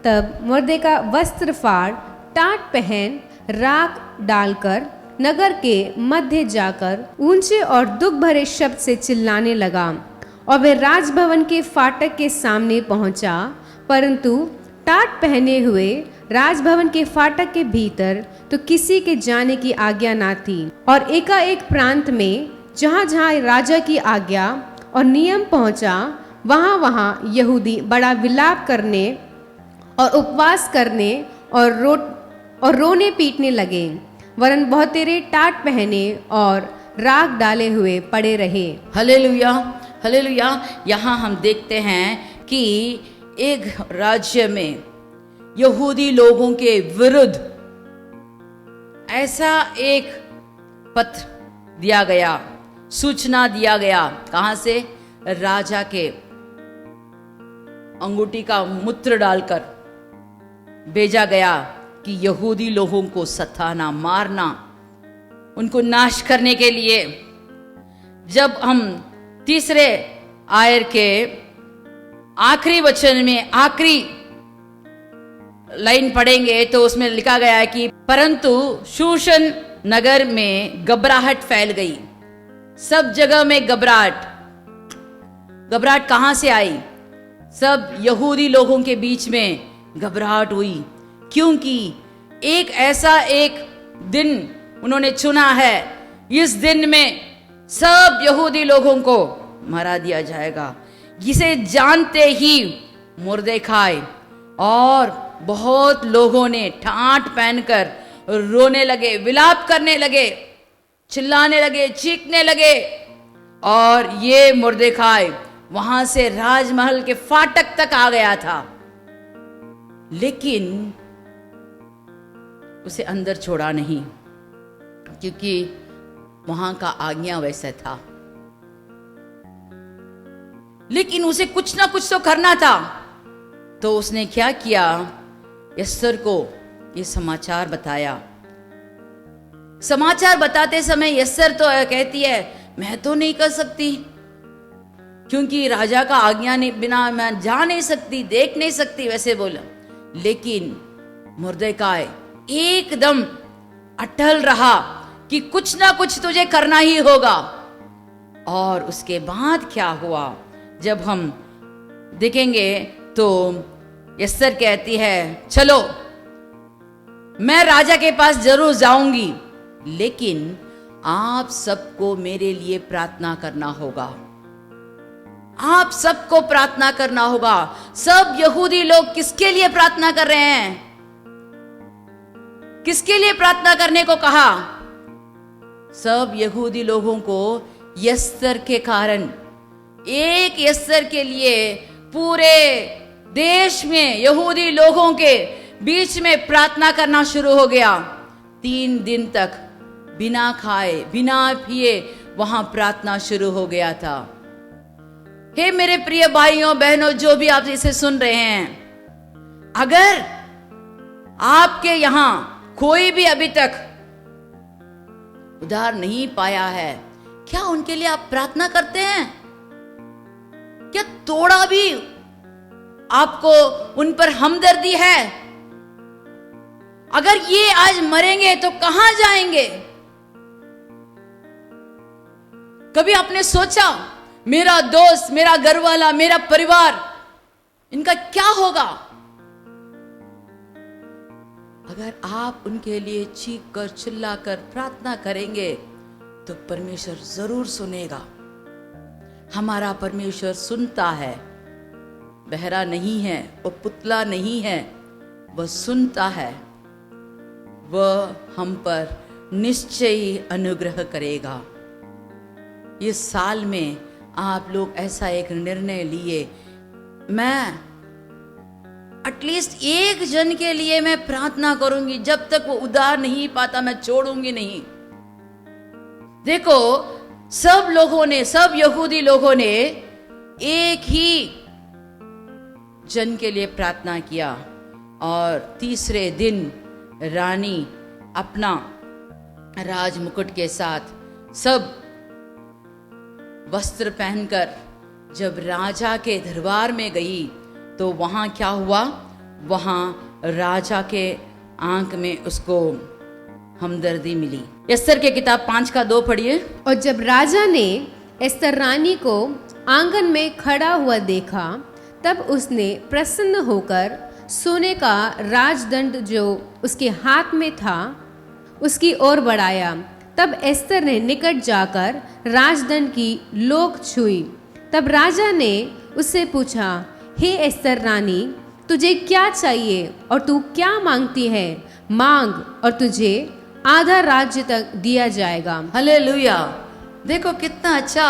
तब मुर्देका वस्त्र फाड़, टाट पहन, राख डालकर नगर के मध्य जाकर ऊंचे और दुख भरे शब्द से चिल्लाने लगा, और वह राजभवन के फाटक के सामने पहुंचा। परंतु टाट पहने हुए राजभवन के फाटक के भीतर तो किसी के जाने की आज्ञा ना थी, और एकाएक प्रांत में जहाँ जहाँ राजा की आज्ञा और नियम पहुंचा, वहाँ वहाँ यहूदी बड़ा विलाप करने और उपवास करने और रोने पीटने लगे, वरन बहुतेरे टाट पहने और राख डाले हुए पड़े रहे। Hallelujah, hallelujah. यहाँ हम देखते हैं कि एक राज्य में यहूदी लोगों के विरुद्ध ऐसा एक पत्र दिया गया, सूचना दिया गया। कहां से? राजा के अंगूठी का मूत्र डालकर भेजा गया कि यहूदी लोगों को सताना, मारना, उनको नाश करने के लिए। जब हम 3 आयर के आखिरी वचन में आखिरी लाइन पढ़ेंगे तो उसमें लिखा गया है कि परंतु शूशन नगर में घबराहट फैल गई। सब जगह में घबराहट। घबराहट कहां से आई? सब यहूदी लोगों के बीच में घबराहट हुई, क्योंकि एक दिन उन्होंने चुना है, इस दिन में सब यहूदी लोगों को मारा दिया जाएगा। जिसे जानते ही मुर्देखाई और बहुत लोगों ने ठाट पहनकर रोने लगे, विलाप करने लगे, चिल्लाने लगे, चीखने लगे। और ये मुर्देखाई वहां से राजमहल के फाटक तक आ गया था, लेकिन उसे अंदर छोड़ा नहीं, क्योंकि वहां का आज्ञा वैसा था। लेकिन उसे कुछ ना कुछ तो करना था। तो उसने क्या किया? एस्तर को ये समाचार बताया। समाचार बताते समय एस्तर तो कहती है मैं तो नहीं कर सकती, क्योंकि राजा का आज्ञा ने बिना मैं जा नहीं सकती, देख नहीं सकती, वैसे बोला। लेकिन मुर्देखाई एकदम अटल रहा कि कुछ ना कुछ तुझे करना ही होगा। और उसके बाद क्या हुआ जब हम देखेंगे तो एस्तर कहती है, चलो मैं राजा के पास जरूर जाऊंगी, लेकिन आप सबको मेरे लिए प्रार्थना करना होगा। आप सबको प्रार्थना करना होगा। सब यहूदी लोग किसके लिए प्रार्थना कर रहे हैं? किसके लिए प्रार्थना करने को कहा? सब यहूदी लोगों को एस्तर के कारण, एक एस्तर के लिए पूरे देश में यहूदी लोगों के बीच में प्रार्थना करना शुरू हो गया। 3 दिन तक बिना खाए बिना पिए वहां प्रार्थना शुरू हो गया था। हे मेरे प्रिय भाइयों बहनों, जो भी आप इसे सुन रहे हैं, अगर आपके यहां कोई भी अभी तक उद्धार नहीं पाया है, क्या उनके लिए आप प्रार्थना करते हैं? क्या थोड़ा भी आपको उन पर हमदर्दी है? अगर ये आज मरेंगे तो कहां जाएंगे? कभी आपने सोचा मेरा दोस्त, मेरा घरवाला, मेरा परिवार, इनका क्या होगा? अगर आप उनके लिए चीख कर चिल्ला कर प्रार्थना करेंगे तो परमेश्वर जरूर सुनेगा। हमारा परमेश्वर सुनता है, बहरा नहीं है, वो पुतला नहीं है, वह सुनता है। वह हम पर निश्चय ही अनुग्रह करेगा। इस साल में आप लोग ऐसा एक निर्णय लिए, मैं एटलीस्ट एक जन के लिए मैं प्रार्थना करूंगी, जब तक वो उद्धार नहीं पाता मैं छोड़ूंगी नहीं। देखो, सब लोगों ने, सब यहूदी लोगों ने एक ही जन के लिए प्रार्थना किया। और तीसरे दिन रानी अपना राज मुकुट के साथ सब वस्त्र पहनकर जब राजा के दरबार में गई तो वहां क्या हुआ? वहां राजा के आंख में उसको हमदर्दी मिली। एस्तर के किताब 5:2 पढ़िए। और जब राजा ने एस्तर रानी को आंगन में खड़ा हुआ देखा, तब उसने प्रसन्न होकर सोने का राजदंड जो उसके हाथ में था उसकी ओर बढ़ाया। तब एस्तर ने निकट जाकर राजदंड की लोक छुई। तब राजा ने उससे पूछा, हे एस्तर रानी, तुझे क्या चाहिए और तू क्या मांगती है? मांग और तुझे आधा राज्य तक दिया जाएगा। हालेलुया। देखो कितना अच्छा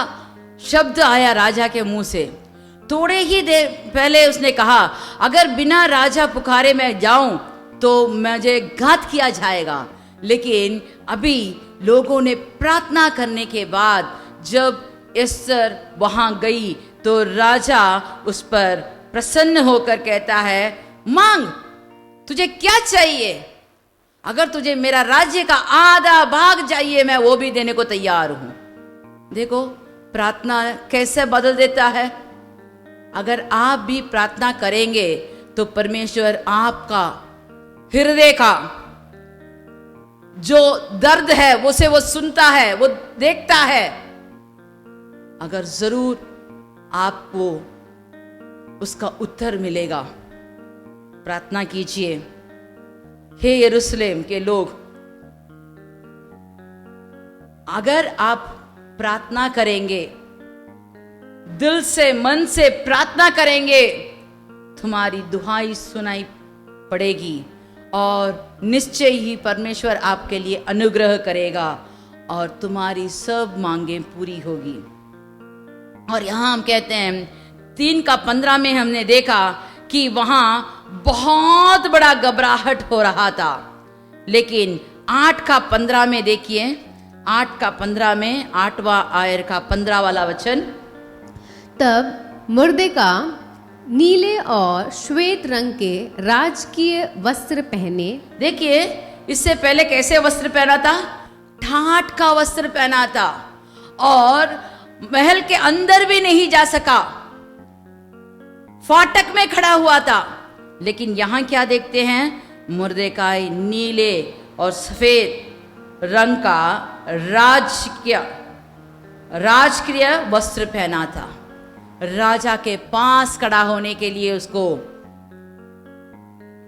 शब्द आया राजा के मुंह से। थोड़े ही देर पहले उसने कहा, अगर बिना राजा पुकारे मैं जाऊं तो मुझे घात किया जाएगा। लेकिन अभी लोगों ने प्रार्थना करने के बाद जब एस्तर वहां गई तो राजा उस पर प्रसन्न होकर कहता है, मांग, तुझे क्या चाहिए? अगर तुझे मेरा राज्य का आधा भाग चाहिए, मैं वो भी देने को तैयार हूं। देखो प्रार्थना कैसे बदल देता है। अगर आप भी प्रार्थना करेंगे तो परमेश्वर आपका हृदय का जो दर्द है उसे वो सुनता है, वो देखता है। अगर जरूर आपको उसका उत्तर मिलेगा। प्रार्थना कीजिए, हे यरूशलेम के लोग, अगर आप प्रार्थना करेंगे, दिल से मन से प्रार्थना करेंगे, तुम्हारी दुहाई सुनाई पड़ेगी और निश्चय ही परमेश्वर आपके लिए अनुग्रह करेगा और तुम्हारी सब मांगें पूरी होगी। और यहां हम कहते हैं 3:15 में हमने देखा कि वहां बहुत बड़ा घबराहट हो रहा था। लेकिन 8:15 में देखिए, 8:15 में 8वां आयर का 15 वाला वचन। तब मुर्देका नीले और श्वेत रंग के राजकीय वस्त्र पहने। देखिए इससे पहले कैसे वस्त्र पहना था? ठाठ का वस्त्र पहना था और महल के अंदर भी नहीं जा सका, फाटक में खड़ा हुआ था। लेकिन यहां क्या देखते हैं? मुर्देकाई नीले और सफेद रंग का राजकीय वस्त्र पहना था। राजा के पास खड़ा होने के लिए उसको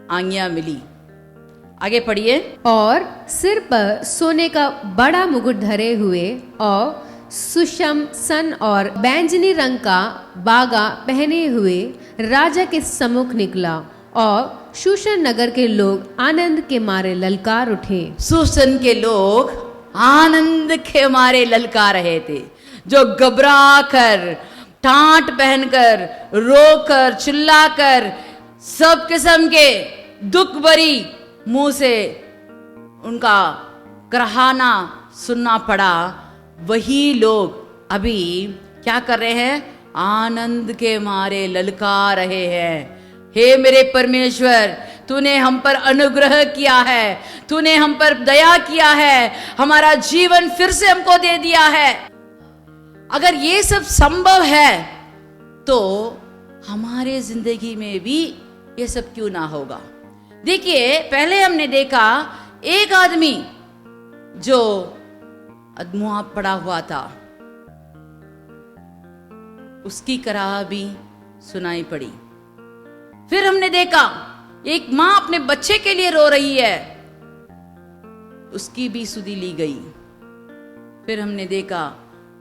आज्ञा मिली। आगे पढ़िए। और सिर पर सोने का बड़ा मुकुट धरे हुए और सुषम सन और बैंजनी रंग का बागा पहने हुए राजा के सम्मुख निकला और शूशन नगर के लोग आनंद के मारे ललकार उठे। शूशन के लोग आनंद के मारे ललकार रहे थे, जो घबरा कर, टाट पहनकर, रोकर, चिल्लाकर, सब किस्म के दुख भरी मुंह से उनका कराहना सुनना पड़ा। वही लोग अभी क्या कर रहे हैं? आनंद के मारे ललकार रहे हैं। हे मेरे परमेश्वर, तूने हम पर अनुग्रह किया है, तूने हम पर दया किया है, हमारा जीवन फिर से हमको दे दिया है। अगर ये सब संभव है तो हमारे जिंदगी में भी ये सब क्यों ना होगा? देखिए, पहले हमने देखा एक आदमी जो अधमुआ पड़ा हुआ था, उसकी कराह भी सुनाई पड़ी। फिर हमने देखा एक मां अपने बच्चे के लिए रो रही है, उसकी भी सुधि ली गई। फिर हमने देखा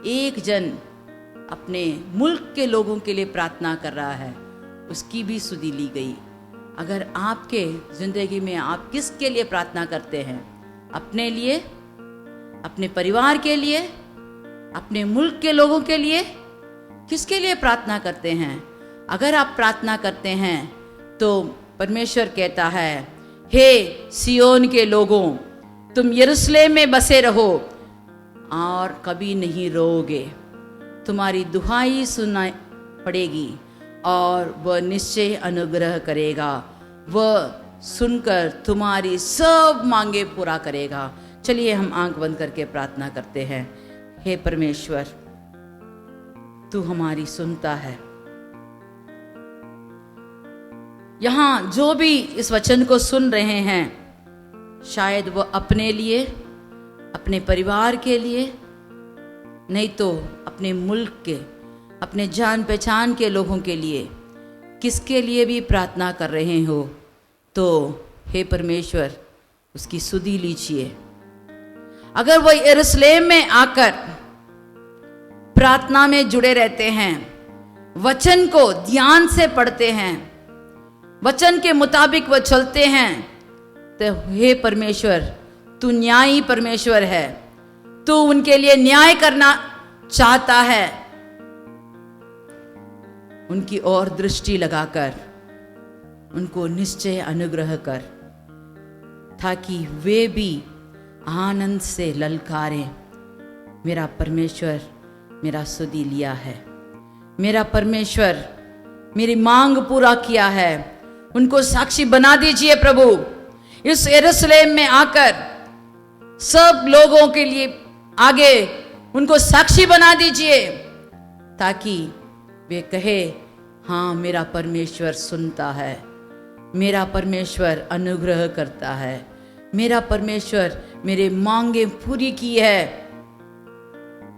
एक जन अपने मुल्क के लोगों के लिए प्रार्थना कर रहा है, उसकी भी सुधि ली गई। अगर आपके जिंदगी में आप किसके लिए प्रार्थना करते हैं? अपने लिए, अपने परिवार के लिए, अपने मुल्क के लोगों के लिए, किसके लिए प्रार्थना करते हैं? अगर आप प्रार्थना करते हैं तो परमेश्वर कहता है, हे सियोन के लोगों, तुम यरूशलेम में बसे रहो और कभी नहीं रोओगे। तुम्हारी दुहाई सुनना पड़ेगी और वह निश्चय अनुग्रह करेगा, वह सुनकर तुम्हारी सब मांगे पूरा करेगा। चलिए हम आंख बंद करके प्रार्थना करते हैं। हे परमेश्वर, तू हमारी सुनता है। यहां जो भी इस वचन को सुन रहे हैं, शायद वह अपने लिए, अपने परिवार के लिए, नहीं तो अपने मुल्क के, अपने जान पहचान के लोगों के लिए, किसके लिए भी प्रार्थना कर रहे हो, तो हे परमेश्वर उसकी सुधि लीजिए। अगर वो यरूशलेम में आकर प्रार्थना में जुड़े रहते हैं, वचन को ध्यान से पढ़ते हैं, वचन के मुताबिक वह चलते हैं, तो हे परमेश्वर, तू न्यायी परमेश्वर है, तू उनके लिए न्याय करना चाहता है। उनकी ओर दृष्टि लगाकर उनको निश्चय अनुग्रह कर, ताकि वे भी आनंद से ललकारें, मेरा परमेश्वर मेरा सुधि लिया है, मेरा परमेश्वर मेरी मांग पूरा किया है। उनको साक्षी बना दीजिए प्रभु। इस यरूशलेम में आकर सब लोगों के लिए आगे उनको साक्षी बना दीजिए, ताकि वे कहे, हाँ मेरा परमेश्वर सुनता है, मेरा परमेश्वर अनुग्रह करता है, मेरा परमेश्वर मेरे मांगे पूरी की है।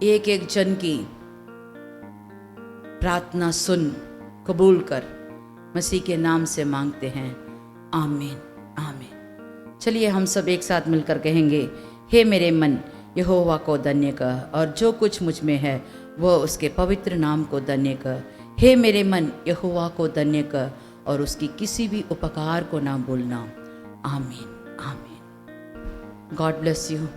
एक एक जन की प्रार्थना सुन, कबूल कर, मसीह के नाम से मांगते हैं, आमीन आमीन। चलिए हम सब एक साथ मिलकर कहेंगे, हे मेरे मन यहोवा को धन्य कर, और जो कुछ मुझ में है वह उसके पवित्र नाम को धन्य कर। हे मेरे मन यहोवा को धन्य कर और उसकी किसी भी उपकार को ना भूलना। आमीन आमीन। God bless you.